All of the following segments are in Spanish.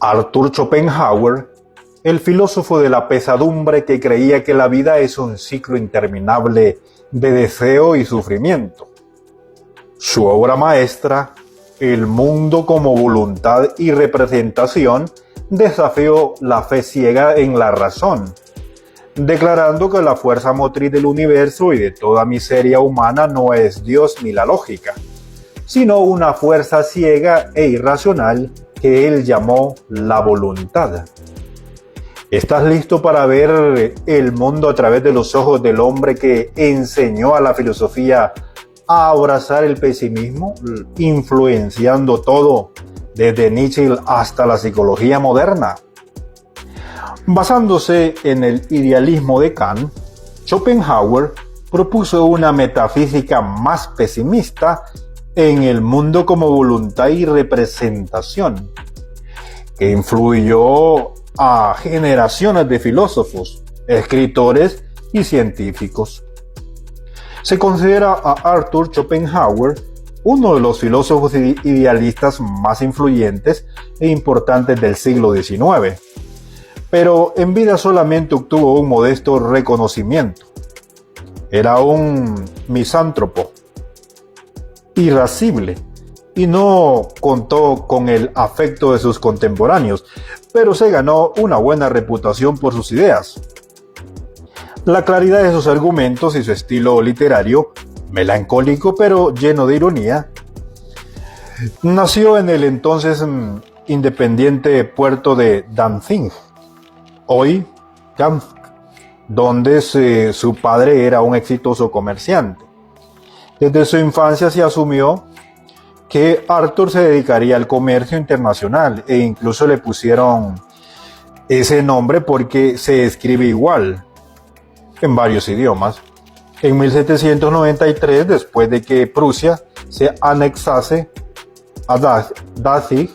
Arthur Schopenhauer, el filósofo de la pesadumbre que creía que la vida es un ciclo interminable de deseo y sufrimiento. Su obra maestra, El mundo como voluntad y representación, desafió la fe ciega en la razón, declarando que la fuerza motriz del universo y de toda miseria humana no es Dios ni la lógica, sino una fuerza ciega e irracional que él llamó la voluntad. ¿Estás listo para ver el mundo a través de los ojos del hombre que enseñó a la filosofía a abrazar el pesimismo, influenciando todo desde Nietzsche hasta la psicología moderna? Basándose en el idealismo de Kant, Schopenhauer propuso una metafísica más pesimista en el mundo como voluntad y representación, que influyó a generaciones de filósofos, escritores y científicos. Se considera a Arthur Schopenhauer uno de los filósofos idealistas más influyentes e importantes del siglo XIX, pero en vida solamente obtuvo un modesto reconocimiento. Era un misántropo irascible y no contó con el afecto de sus contemporáneos, pero se ganó una buena reputación por sus ideas. La claridad de sus argumentos y su estilo literario, melancólico pero lleno de ironía, nació en el entonces independiente puerto de Danzig, hoy Danzig, donde su padre era un exitoso comerciante. Desde su infancia se asumió que Arthur se dedicaría al comercio internacional e incluso le pusieron ese nombre porque se escribe igual en varios idiomas. En 1793, después de que Prusia se anexase a Danzig,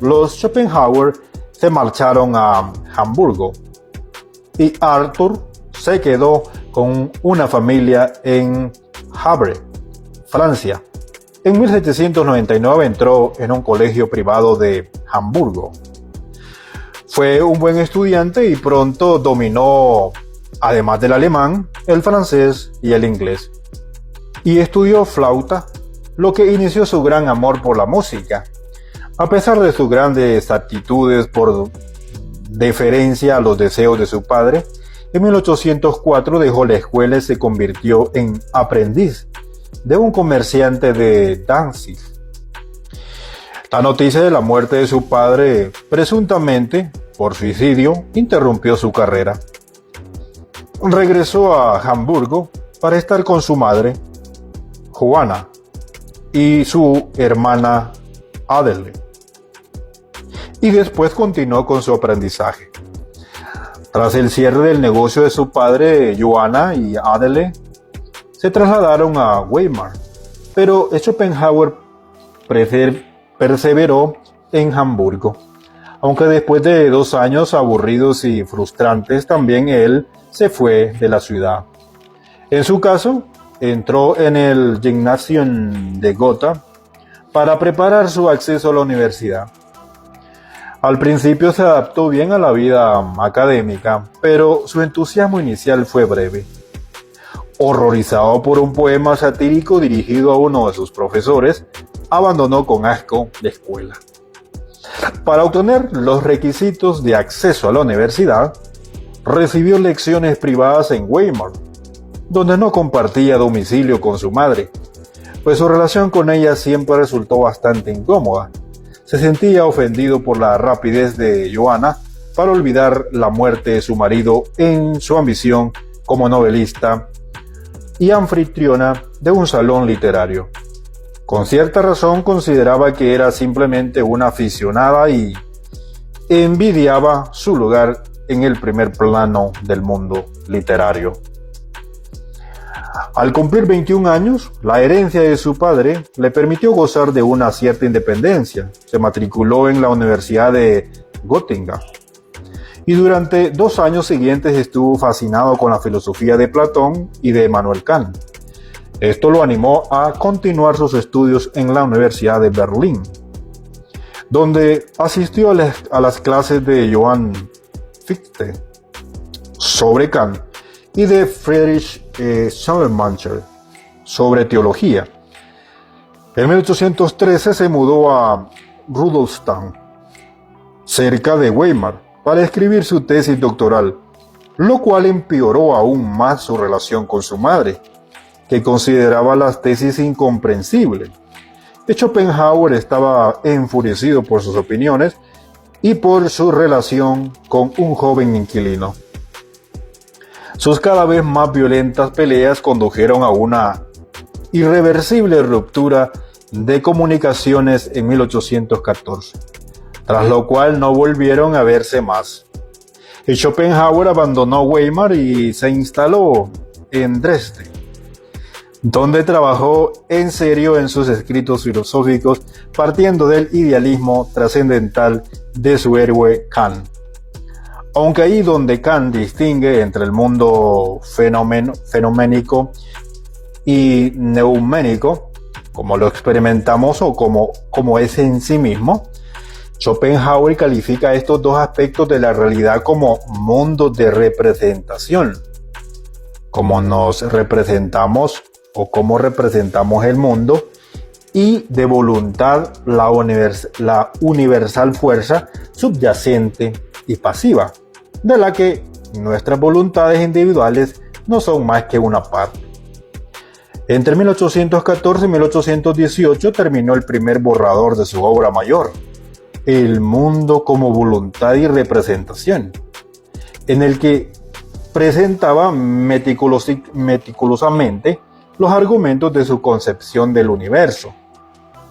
los Schopenhauer se marcharon a Hamburgo y Arthur se quedó con una familia en Havre, Francia. En 1799 entró en un colegio privado de Hamburgo. Fue un buen estudiante y pronto dominó, además del alemán, el francés y el inglés. Y estudió flauta, lo que inició su gran amor por la música. A pesar de sus grandes actitudes por deferencia a los deseos de su padre, en 1804 dejó la escuela y se convirtió en aprendiz de un comerciante de Danzig. La noticia de la muerte de su padre, presuntamente por suicidio, interrumpió su carrera. Regresó a Hamburgo para estar con su madre, Johanna, y su hermana Adele, y después continuó con su aprendizaje. Tras el cierre del negocio de su padre, Johanna y Adele se trasladaron a Weimar, pero Schopenhauer perseveró en Hamburgo, aunque después de 2 años aburridos y frustrantes también él se fue de la ciudad. En su caso, entró en el Gymnasium de Gotha para preparar su acceso a la universidad. Al principio se adaptó bien a la vida académica, pero su entusiasmo inicial fue breve. Horrorizado por un poema satírico dirigido a uno de sus profesores, abandonó con asco la escuela. Para obtener los requisitos de acceso a la universidad, recibió lecciones privadas en Weimar, donde no compartía domicilio con su madre, pues su relación con ella siempre resultó bastante incómoda. Se sentía ofendido por la rapidez de Johanna para olvidar la muerte de su marido en su ambición como novelista y anfitriona de un salón literario. Con cierta razón consideraba que era simplemente una aficionada y envidiaba su lugar en el primer plano del mundo literario. Al cumplir 21 años, la herencia de su padre le permitió gozar de una cierta independencia. Se matriculó en la Universidad de Göttingen y durante 2 años siguientes estuvo fascinado con la filosofía de Platón y de Immanuel Kant. Esto lo animó a continuar sus estudios en la Universidad de Berlín. donde asistió a las clases de Johann Fichte sobre Kant y de Friedrich Schleiermacher sobre teología. En 1813 se mudó a Rudolstadt, cerca de Weimar, para escribir su tesis doctoral, lo cual empeoró aún más su relación con su madre, que consideraba las tesis incomprensibles. Schopenhauer estaba enfurecido por sus opiniones y por su relación con un joven inquilino. Sus cada vez más violentas peleas condujeron a una irreversible ruptura de comunicaciones en 1814, tras lo cual no volvieron a verse más. Schopenhauer abandonó Weimar y se instaló en Dresde, donde trabajó en serio en sus escritos filosóficos, partiendo del idealismo trascendental de su héroe Kant. Aunque ahí donde Kant distingue entre el mundo fenoménico y neuménico, como lo experimentamos o como es en sí mismo, Schopenhauer califica estos dos aspectos de la realidad como mundos de representación, como nos representamos o cómo representamos el mundo, y de voluntad, la universal fuerza subyacente y pasiva, de la que nuestras voluntades individuales no son más que una parte. Entre 1814 y 1818 terminó el primer borrador de su obra mayor, El mundo como voluntad y representación, en el que presentaba meticulosamente los argumentos de su concepción del universo.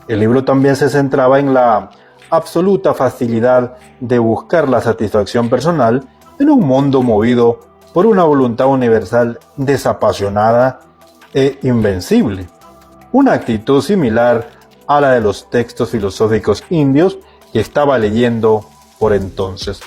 El libro también se centraba en la absoluta facilidad de buscar la satisfacción personal en un mundo movido por una voluntad universal desapasionada e invencible, una actitud similar a la de los textos filosóficos indios que estaba leyendo por entonces.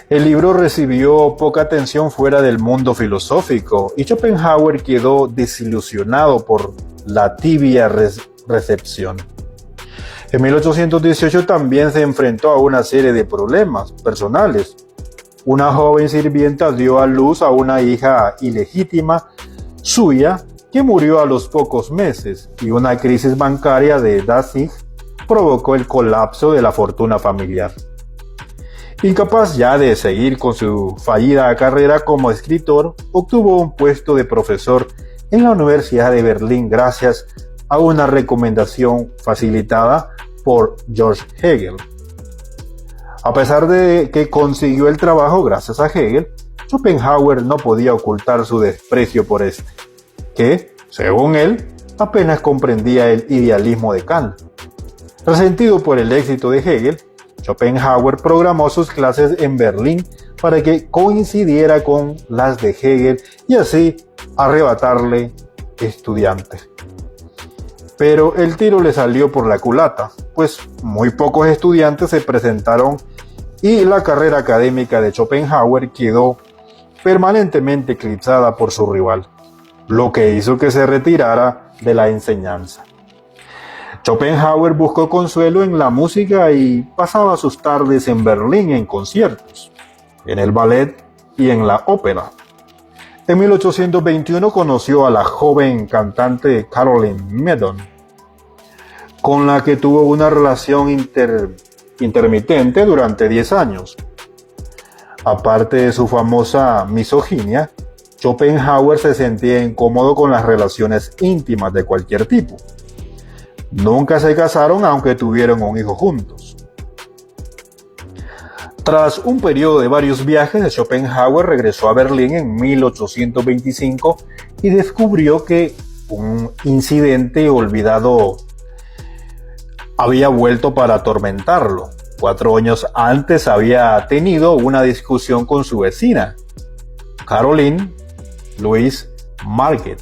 El libro recibió poca atención fuera del mundo filosófico y Schopenhauer quedó desilusionado por la tibia recepción. En 1818 también se enfrentó a una serie de problemas personales. Una joven sirvienta dio a luz a una hija ilegítima suya que murió a los pocos meses, y una crisis bancaria de Danzig provocó el colapso de la fortuna familiar. Incapaz ya de seguir con su fallida carrera como escritor, obtuvo un puesto de profesor en la Universidad de Berlín gracias a una recomendación facilitada por George Hegel. A pesar de que consiguió el trabajo gracias a Hegel, Schopenhauer no podía ocultar su desprecio por este, que, según él, apenas comprendía el idealismo de Kant. Resentido por el éxito de Hegel, Schopenhauer programó sus clases en Berlín para que coincidiera con las de Hegel y así arrebatarle estudiantes. Pero el tiro le salió por la culata, pues muy pocos estudiantes se presentaron y la carrera académica de Schopenhauer quedó permanentemente eclipsada por su rival, lo que hizo que se retirara de la enseñanza. Schopenhauer buscó consuelo en la música y pasaba sus tardes en Berlín en conciertos, en el ballet y en la ópera. En 1821 conoció a la joven cantante Caroline Meddon, con la que tuvo una relación intermitente durante 10 años. Aparte de su famosa misoginia, Schopenhauer se sentía incómodo con las relaciones íntimas de cualquier tipo. Nunca se casaron, aunque tuvieron un hijo juntos. Tras un periodo de varios viajes, Schopenhauer regresó a Berlín en 1825 y descubrió que un incidente olvidado había vuelto para atormentarlo. 4 años antes había tenido una discusión con su vecina, Caroline Louise Marquet,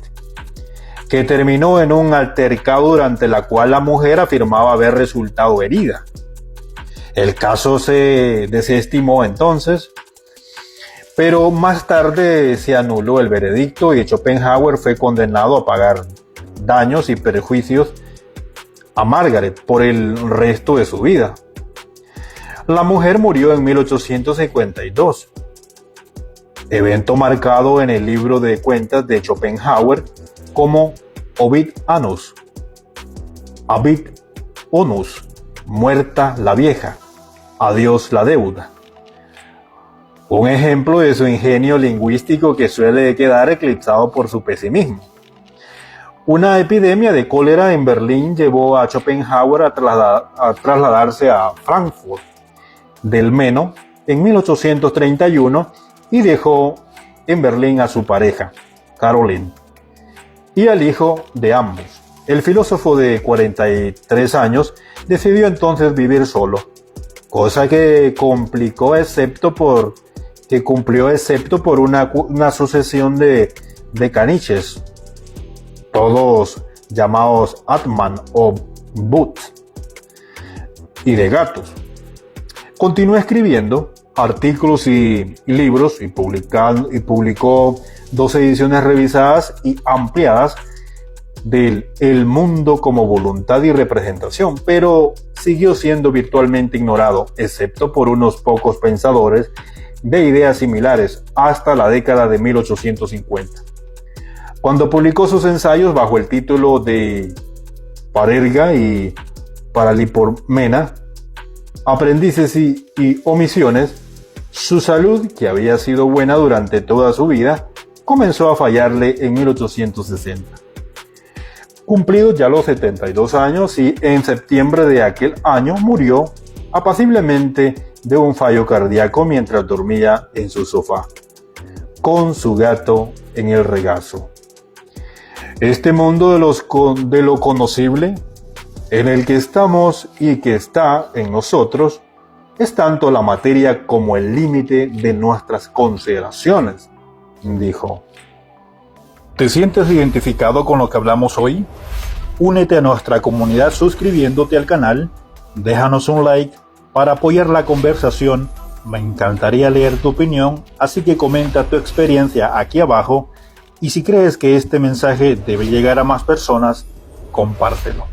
que terminó en un altercado durante la cual la mujer afirmaba haber resultado herida. El caso se desestimó entonces, pero más tarde se anuló el veredicto y Schopenhauer fue condenado a pagar daños y perjuicios a Margaret por el resto de su vida. La mujer murió en 1852, evento marcado en el libro de cuentas de Schopenhauer como Ovid Annus, Abit Onus, muerta la vieja, adiós la deuda. Un ejemplo de su ingenio lingüístico que suele quedar eclipsado por su pesimismo. Una epidemia de cólera en Berlín llevó a Schopenhauer a trasladarse a Frankfurt del Meno en 1831 y dejó en Berlín a su pareja, Caroline, y al hijo de ambos. El filósofo de 43 años decidió entonces vivir solo, cosa que cumplió excepto por una sucesión de caniches, todos llamados Atman o But, y de gatos. Continuó escribiendo artículos y libros y publicó 2 ediciones revisadas y ampliadas del El mundo como voluntad y representación, pero siguió siendo virtualmente ignorado, excepto por unos pocos pensadores de ideas similares, hasta la década de 1850. Cuando publicó sus ensayos bajo el título de Parerga y Paralipomena, aprendices y omisiones, su salud, que había sido buena durante toda su vida, comenzó a fallarle en 1860. Cumplidos ya los 72 años y en septiembre de aquel año murió apaciblemente de un fallo cardíaco mientras dormía en su sofá, con su gato en el regazo. Este mundo de lo conocible, en el que estamos y que está en nosotros, es tanto la materia como el límite de nuestras consideraciones, dijo. ¿Te sientes identificado con lo que hablamos hoy? Únete a nuestra comunidad suscribiéndote al canal, déjanos un like para apoyar la conversación. Me encantaría leer tu opinión, así que comenta tu experiencia aquí abajo y si crees que este mensaje debe llegar a más personas, compártelo.